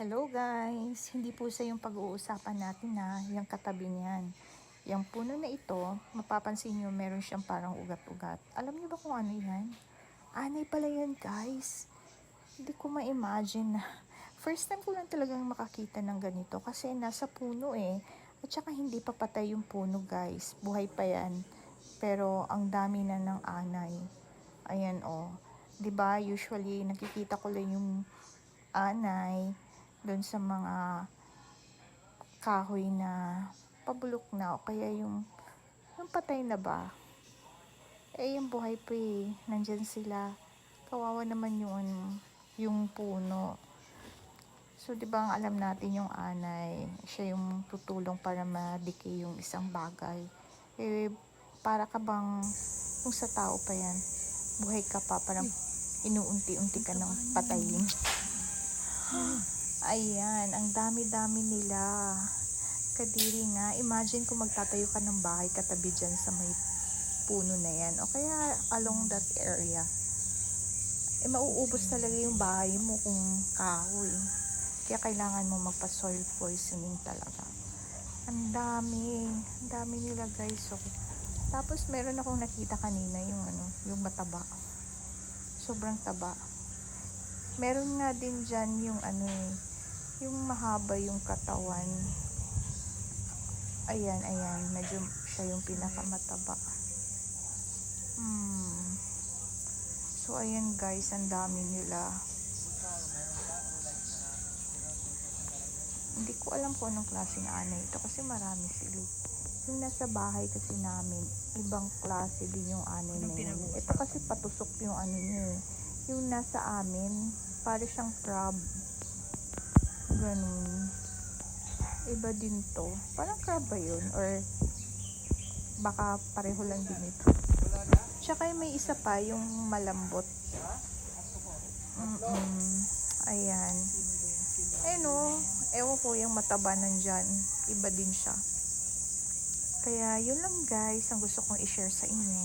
Hello guys! Hindi po sa yung pag-uusapan natin na yung katabi niyan. Yung puno na ito, mapapansin nyo meron siyang parang ugat-ugat. Alam niyo ba kung ano yan? Anay pala yan guys. Hindi ko ma-imagine na. First time ko lang talagang makakita ng ganito kasi nasa puno eh. At saka hindi pa patay yung puno guys. Buhay pa yan. Pero ang dami na ng anay. Ayan oh. 'Di ba usually nakikita ko lang yung anay doon sa mga kahoy na pabulok na o kaya yung patay na ba. Eh yung buhay pa eh, nandyan sila. Kawawa naman yung puno. So 'di ba ang alam natin yung anay, siya yung tutulong para ma-decay yung isang bagay. Eh para ka bang kung sa tao pa yan, buhay ka pa, parang inuunti-unti ka ng patayin. Ayan, ang dami-dami nila. Kadiri nga. Imagine kung magtatayo ka ng bahay katabi dyan sa may puno na yan. O kaya along that area. Eh, mauubos talaga yung bahay mo kung kahoy. Kaya kailangan mo magpa-soil poisoning talaga. Ang dami. Ang dami nila guys. So, tapos meron akong nakita kanina yung mataba. Sobrang taba. Meron nga din dyan yung mahaba yung katawan. Ayan, medyo siya yung pinakamataba. So, ayan guys, ang dami nila. Hindi ko alam kung anong klaseng anay ito kasi marami sila. Yung nasa bahay kasi namin, ibang klase din yung anay na yun. Ito kasi patusok yung niya eh. Yung nasa amin, para siyang crab. Ganun. Iba din to. Parang crab ba yun? Or baka pareho lang din ito. Tsaka may isa pa, yung malambot. Ayan. Ayun o. Ewan ko yung mataba nandyan. Iba din siya. Kaya yun lang guys, ang gusto kong i-share sa inyo.